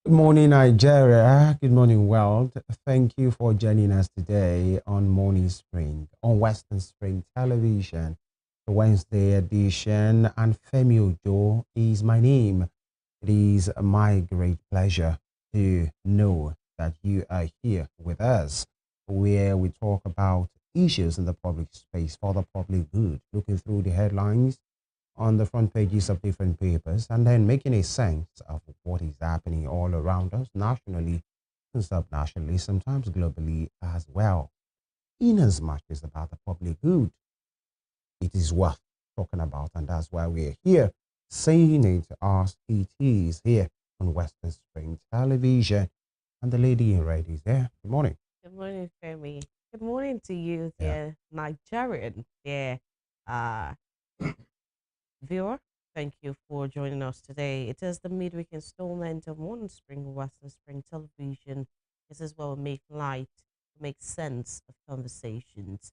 Good morning, Nigeria. Good morning, world. Thank you for joining us today on Morning Spring on Western Spring Television, the Wednesday edition. And Femi Ojo is my name. It is my great pleasure to know that you are here with us, where we talk about issues in the public space for the public good, looking through the headlines on the front pages of different papers and then making a sense of what is happening all around us nationally and subnationally, sometimes globally as well. In as much as about the public good, it is worth talking about, and that's why we're here saying it as it is here on Western Spring Television. And the lady in red is there. Good morning. Good morning, Femi. Good morning to you, Yeah. dear Nigerian, dear uh, viewer. Thank you for joining us today. It is the midweek installment of Morning Spring Western Spring Television. This is where we make light, make sense of conversations,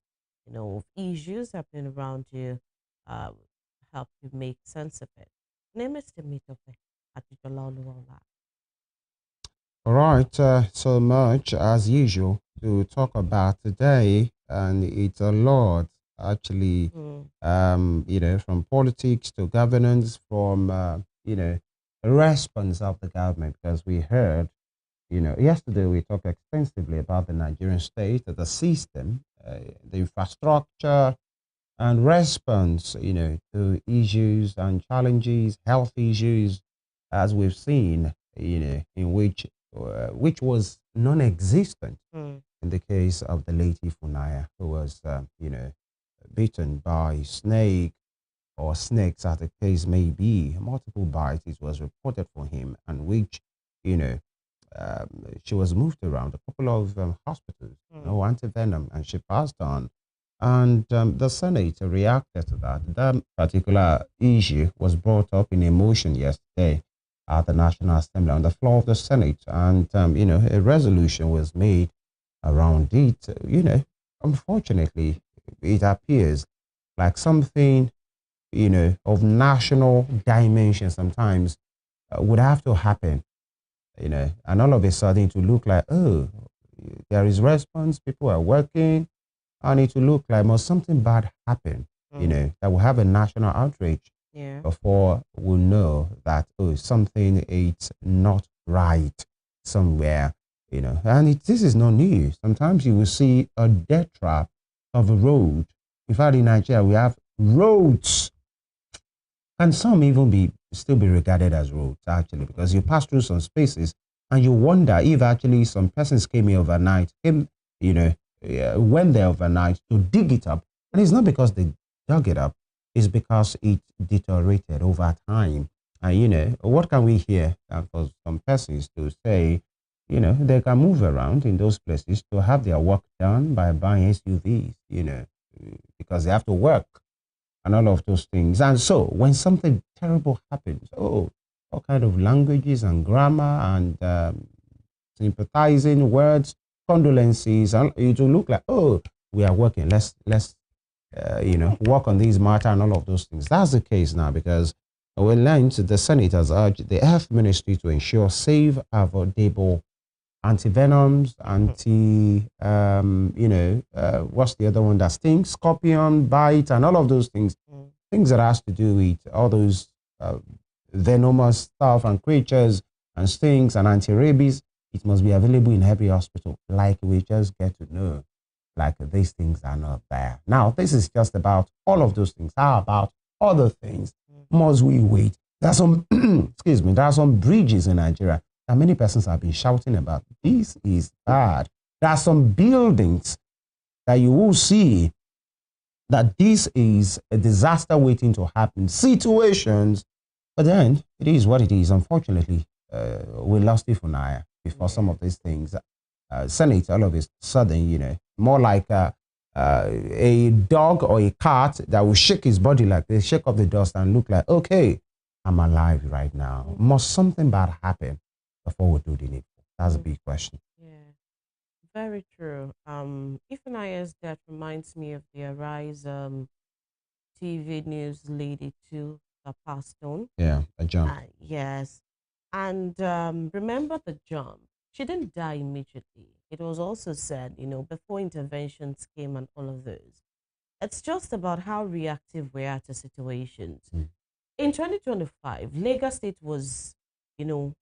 of issues happening around you, uh, help you make sense of it. Name is Temitope Atijolaoluwala. All right, so much as usual to talk about today, and it's a lot actually. Mm, From politics to governance, from response of the government, because we heard, yesterday we talked extensively about the Nigerian state, the system, the infrastructure, and response, to issues and challenges, health issues, as we've seen, in which was non-existent mm, in the case of the late Ifunaya, who was, bitten by a snake or snakes, as the case may be, multiple bites. It was reported for him, and which, you know, um, she was moved around a couple of hospitals, mm, antivenom, and she passed on. And the Senate reacted to that. That particular issue was brought up in a motion yesterday at the National Assembly on the floor of the Senate, and a resolution was made around it. Unfortunately, it appears like something of national dimension sometimes would have to happen, and all of a sudden to look like, oh, there is response, people are working, and it will look like must something bad happen, mm. that will have a national outrage Yeah. before we know that, oh, something is not right somewhere, and this is not new. Sometimes you will see a death trap of a road. In fact, in Nigeria, we have roads, and some even be still be regarded as roads actually, because you pass through some spaces and you wonder if actually some persons came here overnight, you know, went there overnight to dig it up, and it's not because they dug it up, it's because it deteriorated over time. And what can we hear for some persons to say, they can move around in those places to have their work done by buying SUVs, because they have to work and all of those things. And so when something terrible happens, oh, all kind of languages and grammar and sympathizing words, condolences, and it will look like, oh, we are working. Let's work on these matter and all of those things. That's the case now, because we learned the Senate has urged the Health Ministry to ensure safe, affordable antivenoms, what's the other one that stings, scorpion, bite, and all of those things. Mm. Things that has to do with all those uh, venomous stuff and creatures and stings and anti-rabies. It must be available in every hospital. Like we just get to know, like these things are not there. Now, this is just about all of those things. How about other things? Mm. Must we wait? There are some, excuse me, there are some bridges in Nigeria that many persons have been shouting about. This is bad. There are some buildings that you will see that this is a disaster waiting to happen. Situations, but then it is what it is. Unfortunately, we lost Ifunaya before some Yeah. of these things. Senate, all of a sudden, more like a dog or a cat that will shake his body like this, shake off the dust and look like, okay, I'm alive right now. Mm. Must something bad happen before we do the needful? That's a Mm. big question. Yeah. Very true. Ifeanyi's death reminds me of the Arise TV news lady too that passed on. Yeah, a jump. Yes. And remember the jump. She didn't die immediately. It was also said, before interventions came and all of those. It's just about how reactive we are to situations. Mm. In 2025, Lagos State was, you know,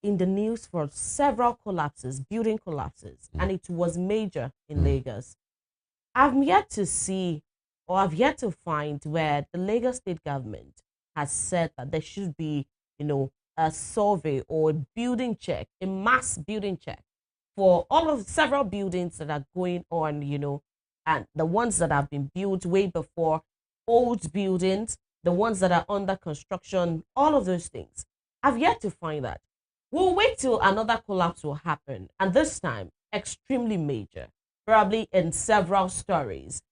in the news for several collapses, building collapses, Mm. and it was major in Mm. Lagos. I've yet to see or I've yet to find where the Lagos state government has said that there should be, a survey or a building check, a mass building check for all of several buildings that are going on, and the ones that have been built way before, old buildings, the ones that are under construction, all of those things. I've yet to find that. We'll wait till another collapse will happen, and this time, extremely major, probably in several stories,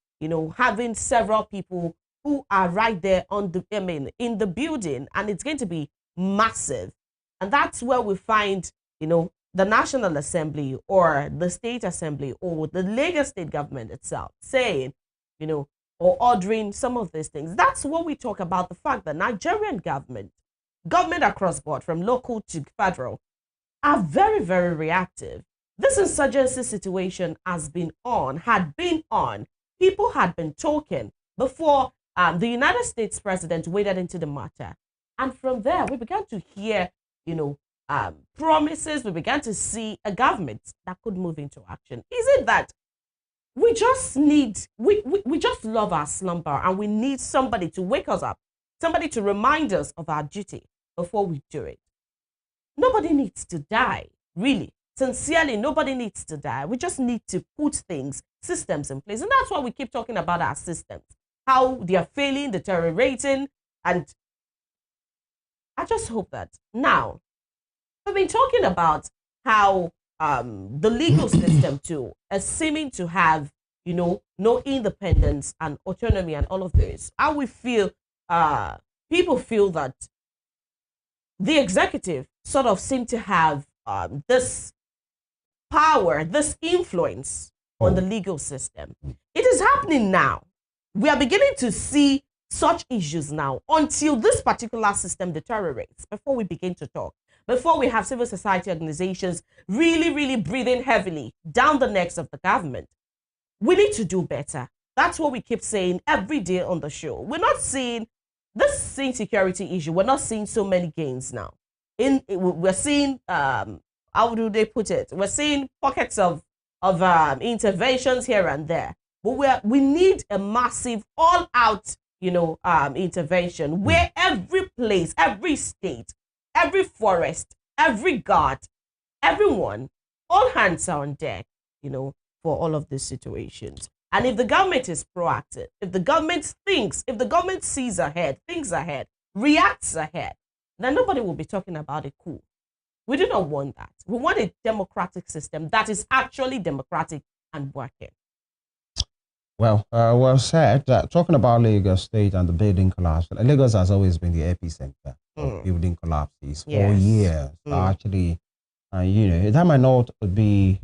having several people who are right there in the building, and it's going to be massive. And that's where we find, the National Assembly or the State Assembly or the Lagos State government itself saying, or ordering some of these things. That's what we talk about, the fact that Nigerian government across board, from local to federal, are very, very reactive. This insurgency situation had been on. People had been talking before the United States president waded into the matter. And from there, we began to hear, promises. We began to see a government that could move into action. Is it that we just we just love our slumber and we need somebody to wake us up, somebody to remind us of our duty before we do it? Nobody needs to die, really. Sincerely, nobody needs to die. We just need to put systems in place. And that's why we keep talking about our systems, how they are failing, deteriorating. And I just hope that now, we've been talking about how the legal system too is seeming to have, no independence and autonomy and all of this. How we feel, people feel that the executive sort of seem to have this power, this influence on the legal system. It is happening now. We are beginning to see such issues now until this particular system deteriorates before we begin to talk, before we have civil society organizations really, really breathing heavily down the necks of the government. We need to do better. That's what we keep saying every day on the show. We're not seeing this insecurity issue. We're not seeing so many gains now. We're seeing how do they put it? We're seeing pockets of interventions here and there, but we need a massive, all-out, intervention where every place, every state, every forest, every guard, everyone, all hands are on deck, for all of these situations. And if the government is proactive, if the government thinks, if the government sees ahead, thinks ahead, reacts ahead, then nobody will be talking about a coup. We do not want that. We want a democratic system that is actually democratic and working. Well, well said. Talking about Lagos State and the building collapse, Lagos has always been the epicenter of building collapses for years. Actually, that might not be,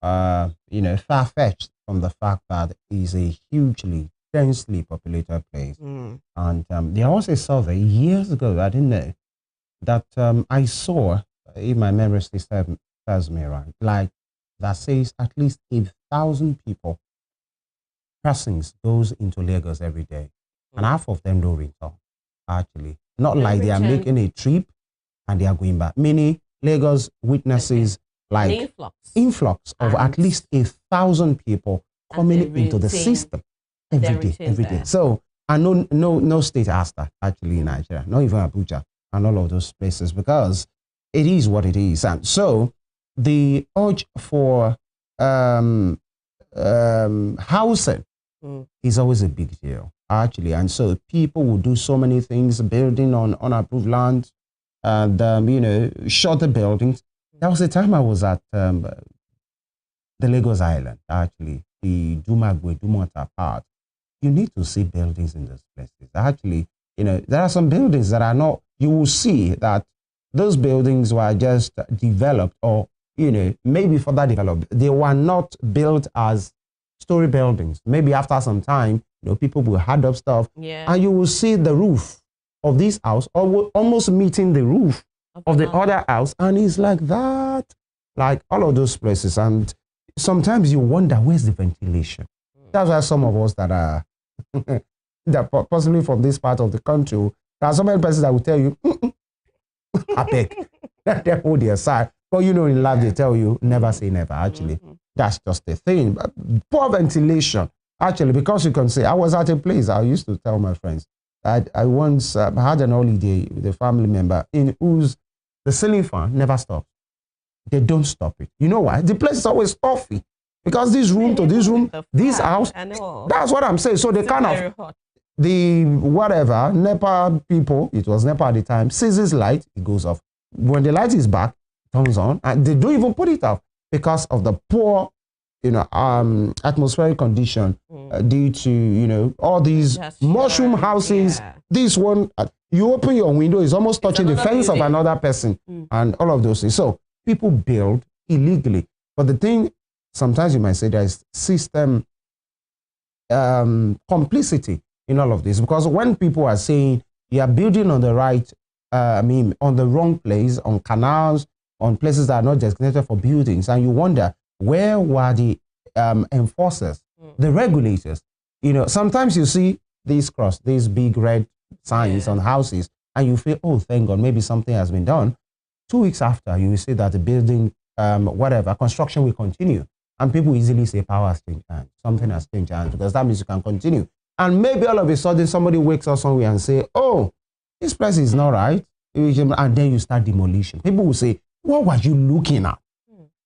far-fetched from the fact that it is a hugely, densely populated place. And there was a survey years ago, I didn't know, that I saw, if my memory still serves me right, like that says at least 1,000 persons goes into Lagos every day, and half of them don't return. Actually, not like they are making a trip and they are going back. Meaning, Lagos witnesses like influx of at least 1,000 people coming into the system every day. So, and no state has that actually in Nigeria, not even Abuja and all of those places, because it is what it is. And so, the urge for housing is always a big deal, actually. And so people will do so many things, building on unapproved land, and, shut the buildings. There was a time I was at the Lagos Island, actually, the Dumota part. You need to see buildings in those places. Actually, there are some buildings that are not, you will see that those buildings were just developed or, maybe further developed. They were not built as story buildings. Maybe after some time, people will add up stuff, and you will see the roof of this house almost meeting the roof of the other house, and it's like that, like all of those places. And sometimes you wonder, where's the ventilation? That's why some of us that are that possibly from this part of the country, there are so many persons that will tell you, I beg, they hold their side. But you know, in life, they tell you, never say never. Actually, that's just the thing. But poor ventilation, actually, because you can say, I was at a place, I used to tell my friends, I once had an holiday with a family member in whose the ceiling fan never stops. They don't stop it. You know why? The place is always stuffy. Because this room to this room, this house, that's what I'm saying. So they kind of, the whatever, NEPA people, it was NEPA at the time, sees light, it goes off. When the light is back, it turns on, and they don't even put it off because of the poor, you know, atmospheric condition due to, you know, all these mushroom houses. This one, you open your window, it's almost touching the fence of another person, and all of those things. So people build illegally. But the thing, sometimes you might say there is system complicity in all of this, because when people are saying you are building on the right, on the wrong place, on canals, on places that are not designated for buildings, and you wonder, where were the enforcers, the regulators? You know, sometimes you see these big red signs on houses, and you feel, oh, thank God, maybe something has been done. 2 weeks after, you will see that the building, construction will continue. And people easily say power has changed hands. Something has changed hands, because that means you can continue. And maybe all of a sudden somebody wakes up somewhere and say, oh, this place is not right. And then you start demolition. People will say, what were you looking at?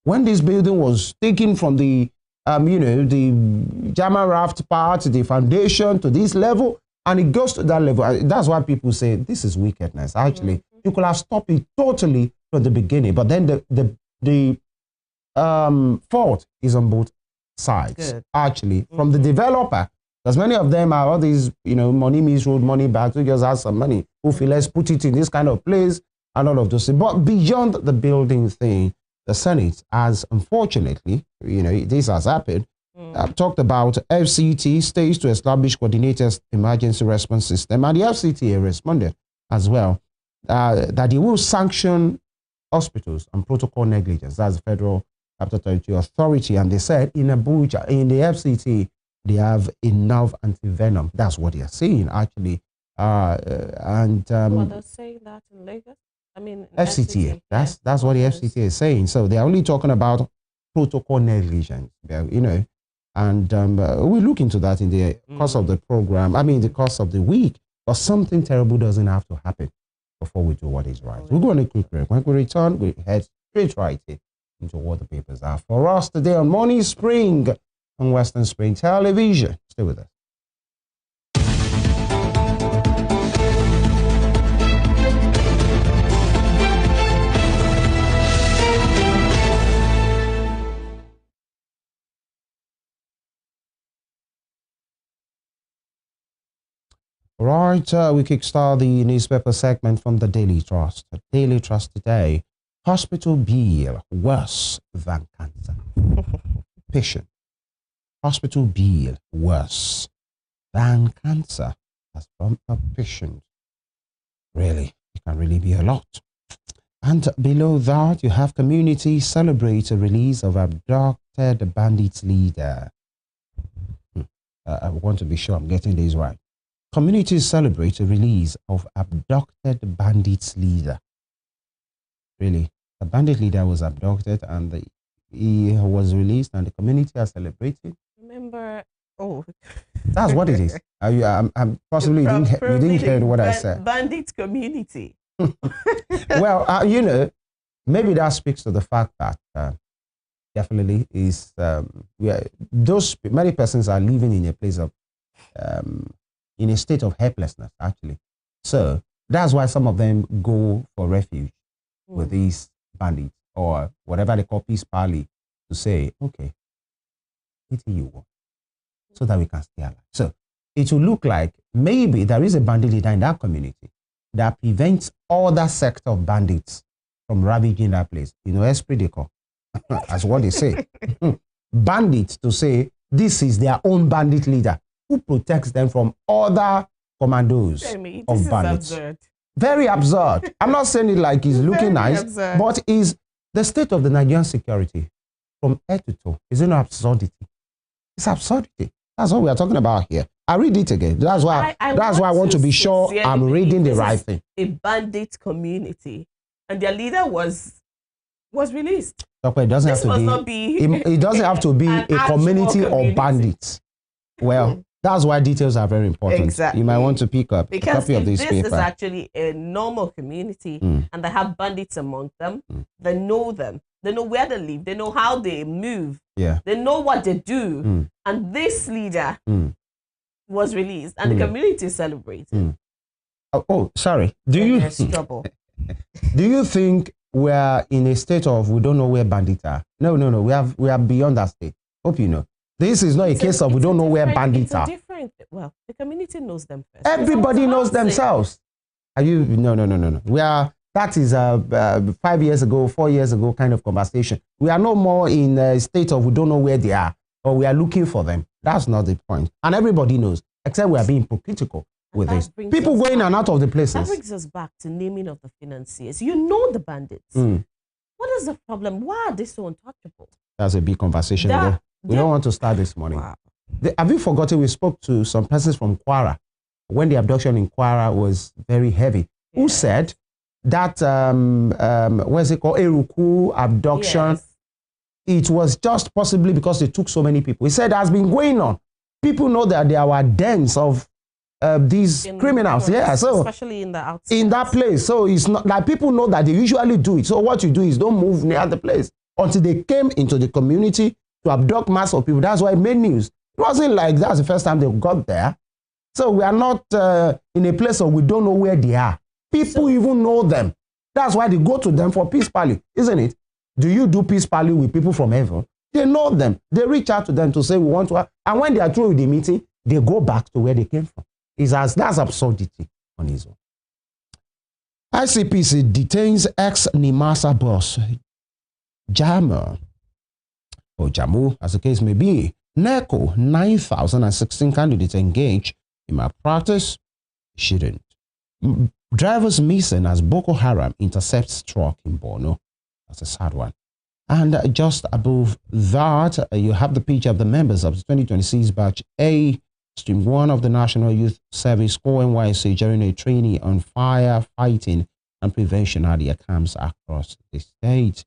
When this building was taken from the, the Jama raft part, the foundation to this level, and it goes to that level. That's why people say this is wickedness. Actually, you could have stopped it totally from the beginning. But then the fault is on both sides. Good. Actually, from the developer, because many of them are all these, money misroad, money back, who just has some money, who feel, let's put it in this kind of place and all of those things. But beyond the building thing, the Senate has, unfortunately, this has happened. I've talked about FCT, states to establish coordinated emergency response system, and the FCT responded as well that they will sanction hospitals and protocol negligence. That's the Federal Capital Territory Authority, and they said in Abuja, in the FCT, they have enough anti-venom. That's what they are saying, actually. Well, they're saying that in Lagos? I mean, FCT. That's what the FCT is saying. So they're only talking about protocol negligence, and we look into that in the course of the program. I mean, the course of the week. But something terrible doesn't have to happen before we do what is right. We're going to quick break. When we return, we head straight right into what the papers are for us today on Morning Spring on Western Spring Television. Stay with us. Right, we kickstart the newspaper segment from the Daily Trust. The Daily Trust today: hospital bill worse than cancer. Patient. Hospital bill worse than cancer. That's from a patient. Really, it can really be a lot. And below that, you have community celebrate a release of abducted bandits leader. I want to be sure I'm getting this right. Communities celebrate the release of abducted bandits leader. Really, the bandit leader was abducted and he was released, and the community are celebrating. Remember, that's what it is. I'm possibly you didn't hear what I said. Bandit community. Well, maybe that speaks to the fact that definitely is many persons are living in a place of in a state of helplessness, actually. So that's why some of them go for refuge with these bandits or whatever they call peace parley, to say, okay, what do you want? So that we can stay alive. So it will look like maybe there is a bandit leader in that community that prevents other sect of bandits from ravaging that place. Esprit de corps, that's what they say. Bandits, to say this is their own bandit leader who protects them from other commandos of bandits. Very absurd. I'm not saying it like he's looking nice, absurd. but is the state of the Nigerian security from head to toe. Is it not absurdity? It's absurdity. That's what we are talking about here. I read it again. That's why I want to be sure I'm reading the right thing. A bandit community, and their leader was released. Okay, it doesn't have to be. It doesn't have to be a community of bandits. Well, that's why details are very important. Exactly. You might want to pick up because a copy of this paper. This is actually a normal community, and they have bandits among them. They know them. They know where they live. They know how they move. Yeah. They know what they do. And this leader was released, and the community celebrated. Oh, sorry. Do you trouble? Do you think we're in a state of we don't know where bandits are? No. We are beyond that state. Hope you know. This is not a case of we don't know where bandits are. Well, the community knows them first. Everybody knows themselves. Are you? No. We are. That is 5 years ago, 4 years ago kind of conversation. We are no more in a state of we don't know where they are or we are looking for them. That's not the point. And everybody knows, except we are being hypocritical with this. People going in and out of the places. That brings us back to naming of the financiers. You know the bandits. What is the problem? Why are they so untouchable? That's a big conversation. We don't want to start this morning. Wow. Have you forgotten we spoke to some persons from Kwara when the abduction in Kwara was very heavy? Who said that what's it called, Eruku abduction? Yes. It was just possibly because they took so many people. He said it has been going on. People know that there were dens of these criminals, so especially in the outside. In that place. So it's not like people know that they usually do it. So what you do is don't move near the place until they came into the community to abduct mass of people. That's why it made news. It wasn't like that's the first time they got there. So we are not in a place where we don't know where they are. People even know them. That's why they go to them for peace parley, isn't it? Do you do peace parley with people from heaven? They know them. They reach out to them to say we want to. And when they are through with the meeting, they go back to where they came from. That's absurdity on its own. ICPC detains ex-NIMASA boss Jamu, as the case may be. NECO, 9,016 candidates engaged in malpractice. Shouldn't. Drivers missing as Boko Haram intercepts truck in Borno. That's a sad one. And just above that, you have the picture of the members of the 2026 batch A, Stream 1 of the National Youth Service Corps NYC during a training on fire fighting and prevention at their camps across the state.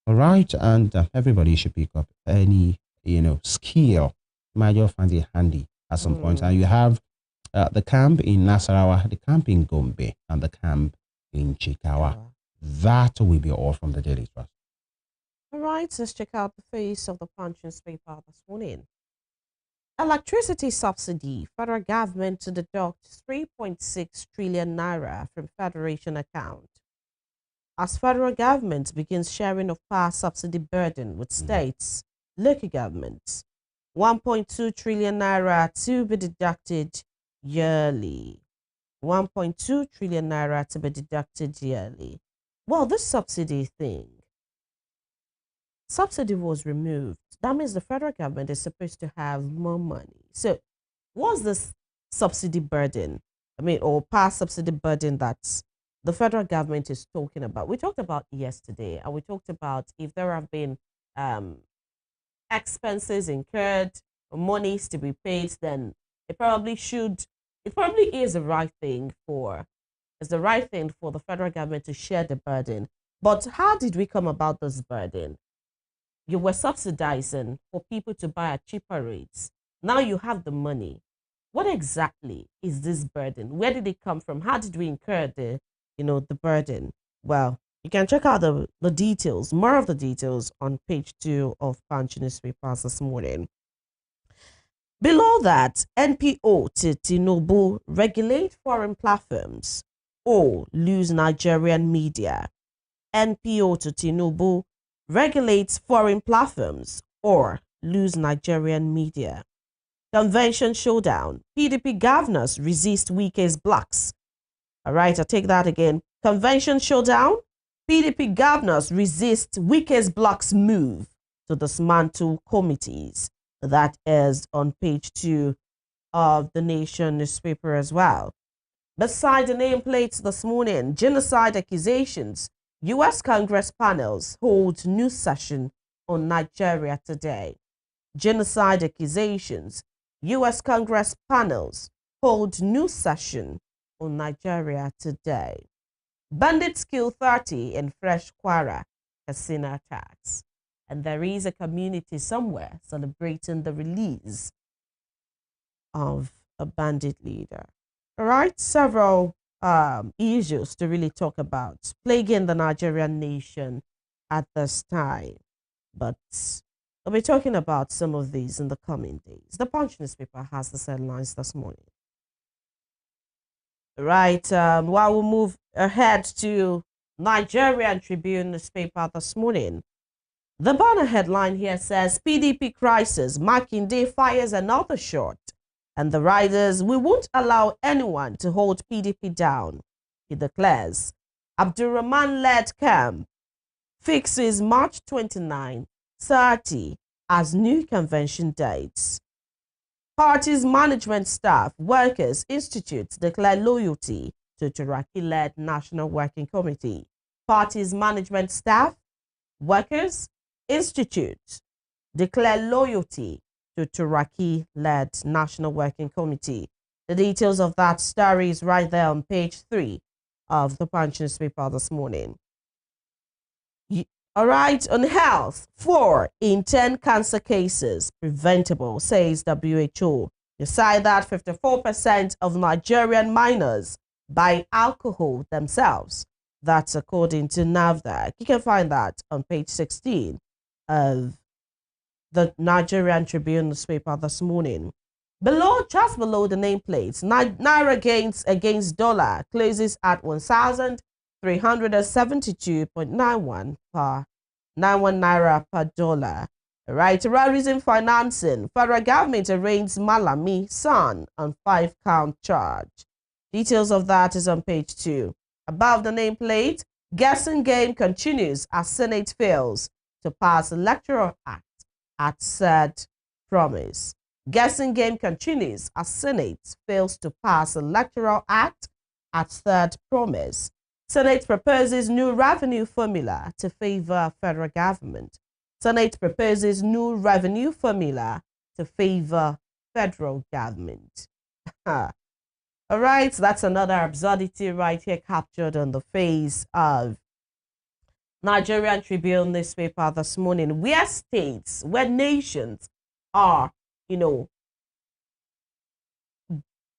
All right, and everybody should pick up any, skill. You might just find it handy at some point. And you have the camp in Nasarawa, the camp in Gombe, and the camp in Chikawa. That will be all from the Daily Trust. All right, let's check out the face of the Punch newspaper this morning. Electricity subsidy. Federal government to deduct 3.6 trillion naira from Federation account. As federal government begins sharing of power subsidy burden with states, local governments, 1.2 trillion naira to be deducted yearly. 1.2 trillion naira to be deducted yearly. Well, this subsidy was removed. That means the federal government is supposed to have more money. So what's this subsidy burden? Or power subsidy burden that the federal government is talking about? We talked about yesterday, and we talked about if there have been expenses incurred, or monies to be paid, then it probably is the right thing for the federal government to share the burden. But how did we come about this burden? You were subsidizing for people to buy at cheaper rates. Now you have the money. What exactly is this burden? Where did it come from? How did we incur the burden? Well, you can check out the details, more of the details on page 2 of Punch newspapers this morning. Below that, NPO to Tinubu regulate foreign platforms or lose Nigerian media. NPO to Tinubu regulates foreign platforms or lose Nigerian media. Convention showdown. PDP governors resist weakest blocks. All right, I'll take that again. Convention showdown. PDP governors resist weakest blocks move to dismantle committees. That is on page 2 of the Nation newspaper as well. Beside the nameplates this morning, genocide accusations. U.S. Congress panels hold new session on Nigeria today. Genocide accusations. U.S. Congress panels hold new session on Nigeria today. Bandits kill 30 in fresh Kwara casino attacks. And there is a community somewhere celebrating the release of a bandit leader. All right, several issues to really talk about plaguing the Nigerian nation at this time. But I'll be talking about some of these in the coming days. The Punch newspaper has the headlines this morning. Right, while we move ahead to Nigerian Tribune newspaper this morning, the banner headline here says PDP crisis, Makinde fires another shot. And the riders, we won't allow anyone to hold PDP down, he declares. Abdurrahman-led camp fixes March 29, 30 as new convention dates. Party's management staff, workers, institutes declare loyalty to Turaki-led National Working Committee. Party's management staff, workers, institutes declare loyalty to Turaki-led National Working Committee. The details of that story is right there on page 3 of the Punch newspaper this morning. All right, on health, 4 in 10 cancer cases preventable, says WHO. Beside that, 54% of Nigerian minors buy alcohol themselves. That's according to NAFDAC. You can find that on page 16 of the Nigerian Tribune newspaper this morning. Just below the nameplates, Naira gains against dollar closes at 1,372.91 Naira per dollar. Right, terrorism financing. Federal government arraigns Malami son on 5-count charge. Details of that is on page 2. Above the nameplate, guessing game continues as Senate fails to pass Electoral Act at said promise. Guessing game continues as Senate fails to pass Electoral Act at third promise. Senate proposes new revenue formula to favor federal government. Senate proposes new revenue formula to favor federal government. All right, that's another absurdity right here captured on the face of Nigerian Tribune newspaper this morning, where states, where nations are,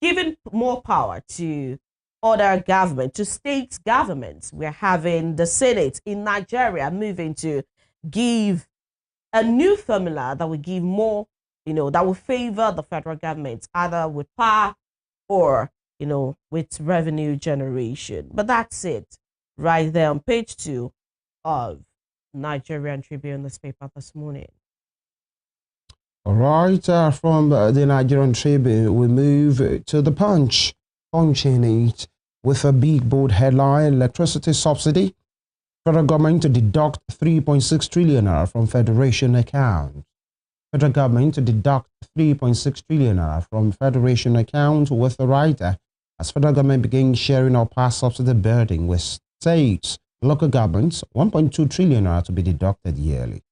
giving more power to other government, to state governments. We're having the Senate in Nigeria moving to give a new formula that will give more, that will favor the federal government, either with power or, with revenue generation. But that's it right there on page 2 of Nigerian Tribune newspaper this morning. All right, from the Nigerian Tribune, we move to the Punch. Punching it with a big bold headline: electricity subsidy. Federal government to deduct 3.6 trillion naira from Federation account. Federal government to deduct 3.6 trillion naira from Federation account with the rider as federal government begins sharing our past subsidy burden with states. Local governments, 1.2 trillion naira to be deducted yearly.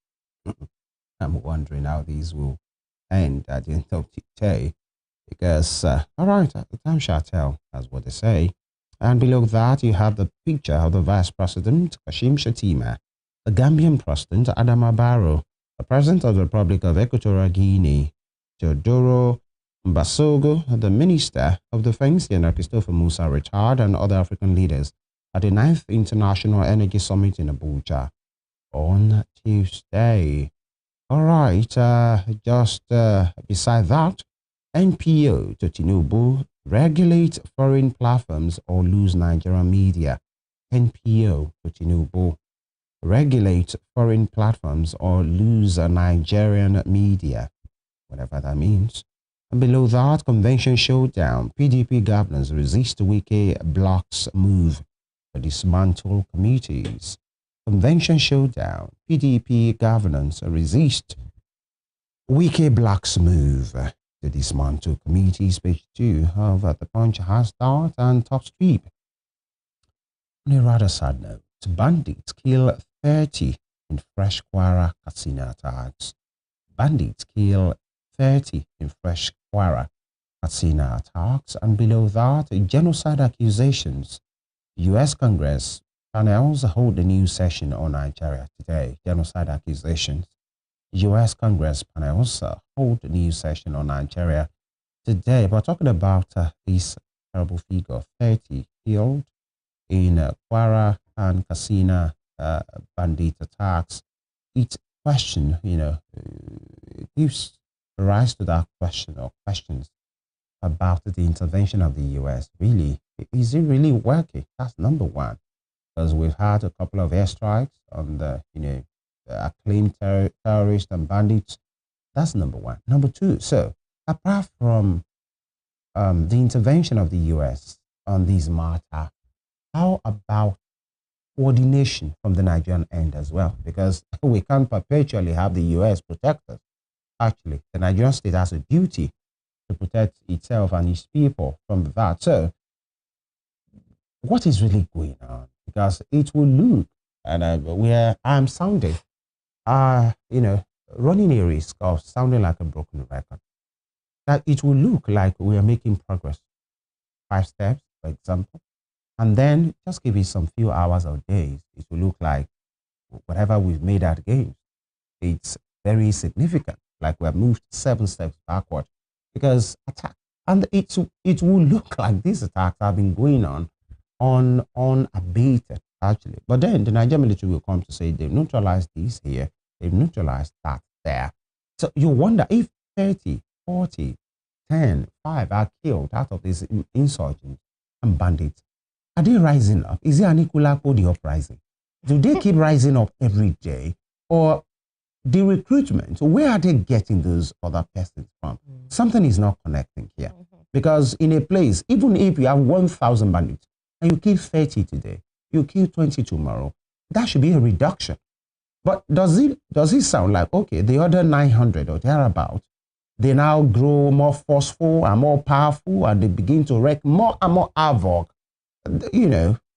I'm wondering how these will end at the end of the day. Because, all right, the time shall tell, that's what they say. And below that, you have the picture of the Vice President, Kashim Shettima, the Gambian President, Adama Barrow, the President of the Republic of Equatorial Guinea, Teodoro Mbasogo, the Minister of Defense, General Christopher Musa, retired, and other African leaders at the 9th International Energy Summit in Abuja on Tuesday. All right, just beside that, NPO to Tinubu, regulate foreign platforms or lose Nigerian media. NPO to Tinubu, regulate foreign platforms or lose a Nigerian media, whatever that means. And below that, convention showdown, PDP governors resist Wike bloc's move to dismantle committees. Convention showdown, PDP governance resist Wike bloc's move to dismantle committees, page 2 of the Punch has start and top strip. On a rather sad note, bandits kill 30 in fresh Kwara casino attacks. Bandits kill 30 in fresh Kwara casino attacks, and below that, genocide accusations. U.S. Congress panels hold a new session on Nigeria today. Genocide accusations. U.S. Congress panels hold a new session on Nigeria today. We're talking about this terrible figure, 30 killed in Kwara and Katsina bandit attacks. It's question, it gives rise to that question or questions about the intervention of the U.S. Really, is it really working? That's number one, because we've had a couple of airstrikes on the, acclaimed terrorists and bandits. That's number one. Number two, so apart from the intervention of the U.S. on this matter, how about coordination from the Nigerian end as well? Because we can't perpetually have the U.S. protect us. Actually, the Nigerian state has a duty to protect itself and its people from that. So, what is really going on? Because it will look, and where I'm sounding, running a risk of sounding like a broken record. That it will look like we are making progress. 5 steps, for example. And then just give it some few hours or days. It will look like whatever we've made at games, it's very significant. Like we have moved 7 steps backward. Because attack, and it will look like these attacks have been going on unabated, actually. But then the Nigerian military will come to say they've neutralized this here, they've neutralized that there. So you wonder if 30, 40, 10, 5 are killed out of these insurgents and bandits. Are they rising up? Is there an equal uprising? Do they keep rising up every day? Or the recruitment, where are they getting those other persons from? Something is not connecting here. Because in a place, even if you have 1,000 bandits and you kill 30 today, you kill 20 tomorrow, that should be a reduction. But does it sound like, okay, the other 900 or thereabout, they now grow more forceful and more powerful and they begin to wreak more and more havoc?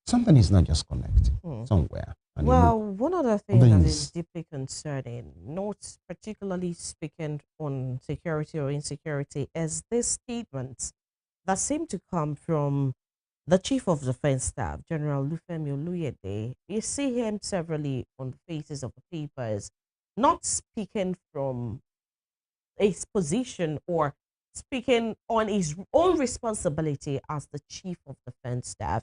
Something is not just connecting somewhere. Well, one other thing that is deeply concerning, not particularly speaking on security or insecurity, is these statements that seem to come from the Chief of Defense Staff, General Lufemi Oluyede. You see him severally on the faces of the papers, not speaking from his position or speaking on his own responsibility as the Chief of Defense Staff.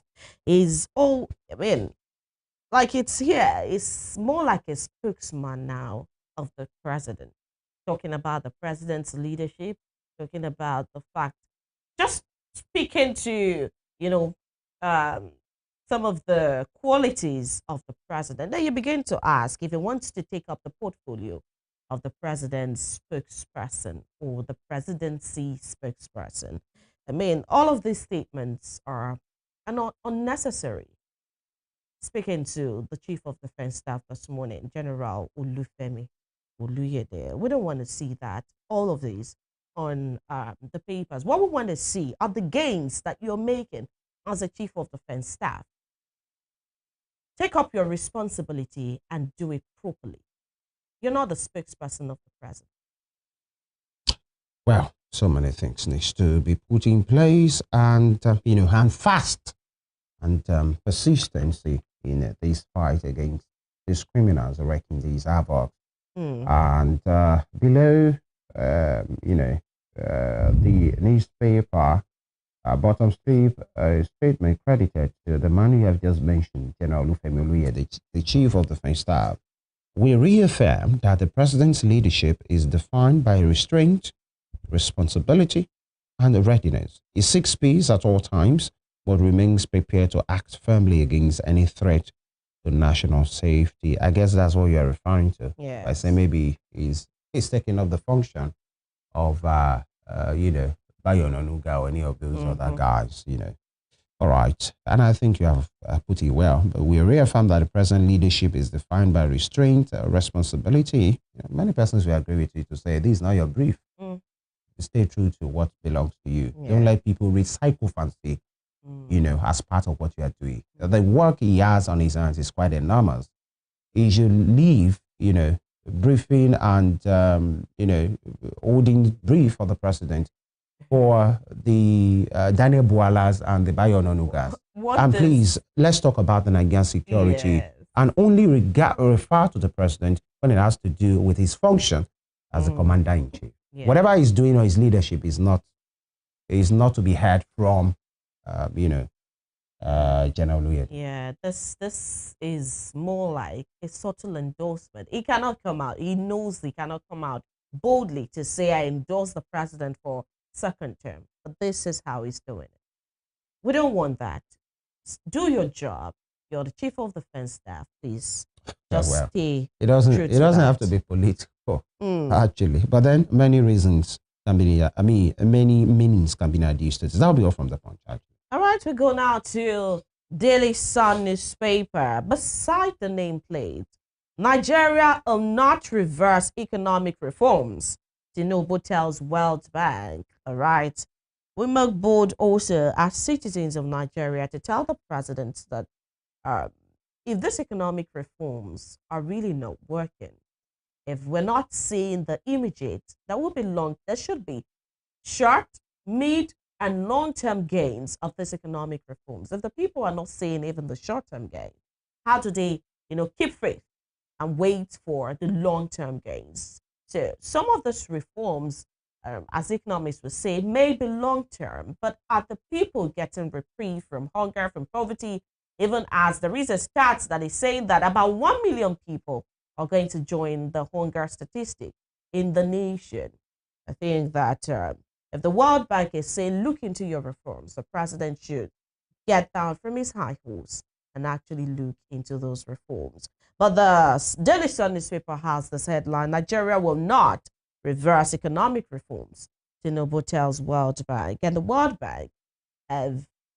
Like it's more like a spokesman now of the president, talking about the president's leadership, talking about the fact, just speaking to, some of the qualities of the president. Then you begin to ask if he wants to take up the portfolio of the president's spokesperson or the presidency spokesperson. I mean, all of these statements are not unnecessary. Speaking to the Chief of Defense Staff this morning, General Olufemi Oluyede, we don't want to see that, all of these on the papers. What we want to see are the gains that you're making as a Chief of Defense Staff. Take up your responsibility and do it properly. You're not the spokesperson of the president. Well, so many things needs to be put in place, and and fast and persistency in this fight against these criminals wrecking these havoc. And below, the newspaper bottom strip statement credited to the man you have just mentioned, General Lufemi Oluyede, the Chief of Defense Staff. We reaffirm that the president's leadership is defined by restraint, responsibility, and readiness. He seeks peace at all times, but remains prepared to act firmly against any threat to national safety. I guess that's what you're referring to. Yeah. I say maybe he's taking up the function of, Bayon Onuga or any of those other guys, All right. And I think you have put it well. But we reaffirm that the present leadership is defined by restraint, responsibility. Many persons will agree with you to say, this is not your brief. stay true to what belongs to you. Yeah. Don't let people recycle fancy, as part of what you are doing. The work he has on his hands is quite enormous. He should leave, briefing and, holding brief for the president for the Daniel Bualas and the Bayo Ononugas. And please, let's talk about the Nigerian security and only refer to the president when it has to do with his function as the commander-in-chief. Yeah. Whatever he's doing or his leadership is not to be heard from, General Luyed. Yeah, this is more like a subtle endorsement. He cannot come out. He knows he cannot come out boldly to say, I endorse the president for second term. But this is how he's doing it. We don't want that. Do your job. You're the chief of defense staff. Please just stay. It doesn't have to be political, actually. But then many reasons can be, many meanings can be adduced to this. That'll be all from the Punch, actually. All right, we go now to Daily Sun newspaper. Beside the nameplate, Nigeria will not reverse economic reforms, Tinubu tells World Bank. All right. We make bold also as citizens of Nigeria to tell the president that if these economic reforms are really not working, if we're not seeing the immediate, there should be short, mid, and long-term gains of these economic reforms. If the people are not seeing even the short-term gain, how do they, keep faith and wait for the long-term gains? So some of these reforms, as economists would say, may be long-term, but are the people getting reprieve from hunger, from poverty, even as there is a stat that is saying that about 1 million people are going to join the hunger statistic in the nation. I think that if the World Bank is saying, look into your reforms, the president should get down from his high horse and actually look into those reforms. But the Daily Sun newspaper has this headline: Nigeria will not reverse economic reforms, Tinubu tells World Bank. And the World Bank,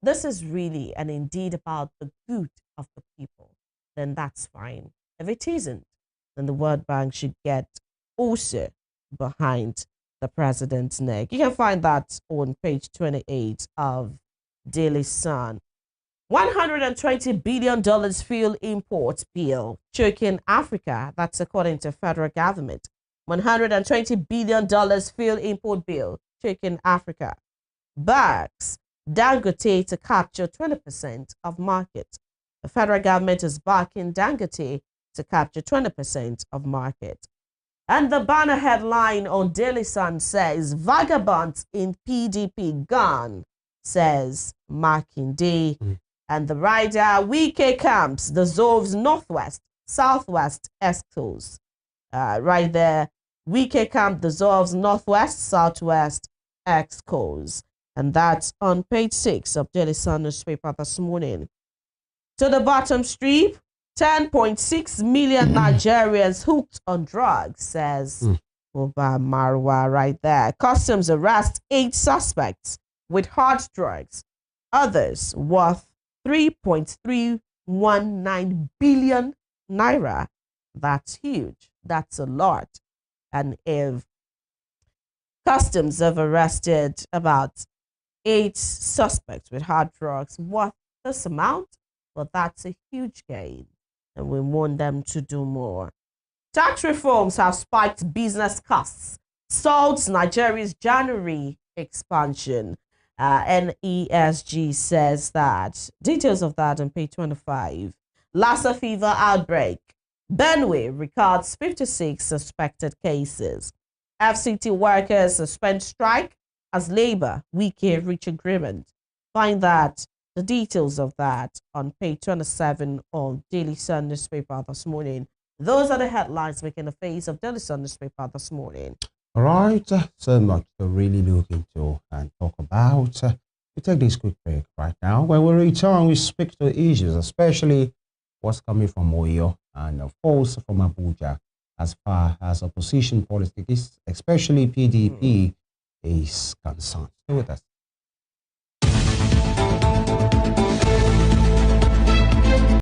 this is really and indeed about the good of the people, then that's fine. If it isn't, then the World Bank should get also behind the president's neck. You can find that on page 28 of Daily Sun. $120 billion fuel import bill choking Africa. That's according to federal government. $120 billion fuel import bill choking Africa. Backs Dangote to capture 20% of market. The federal government is backing Dangote to capture 20% of market. And the banner headline on Daily Sun says, vagabonds in PDP gone, says Makinde. And the rider, Wike camps dissolves Northwest, Southwest Exos. Right there, Wike camp dissolves Northwest, Southwest Exos. And that's on page 6 of Daily Sun newspaper this morning. To the bottom strip, 10.6 million Nigerians hooked on drugs, says Oba Marwa right there. Customs arrest 8 suspects with hard drugs. Others worth 3.319 billion naira. That's huge. That's a lot. And if customs have arrested about 8 suspects with hard drugs worth this amount, well, that's a huge gain. And we want them to do more. Tax reforms have spiked business costs, stalled Nigeria's January expansion. NESG says that. Details of that on page 25. Lassa fever outbreak. Benue records 56 suspected cases. FCT workers suspend strike as Labour Wike reach agreement. Find that, the details of that, on page 27 of Daily Sun newspaper this morning. Those are the headlines making the face of Daily Sun newspaper this morning. All right, so much to really look into and talk about. We take this quick break right now. When we return, we speak to issues, especially what's coming from Oyo and of course from Abuja, as far as opposition politics, especially PDP, is concerned. Stay with us.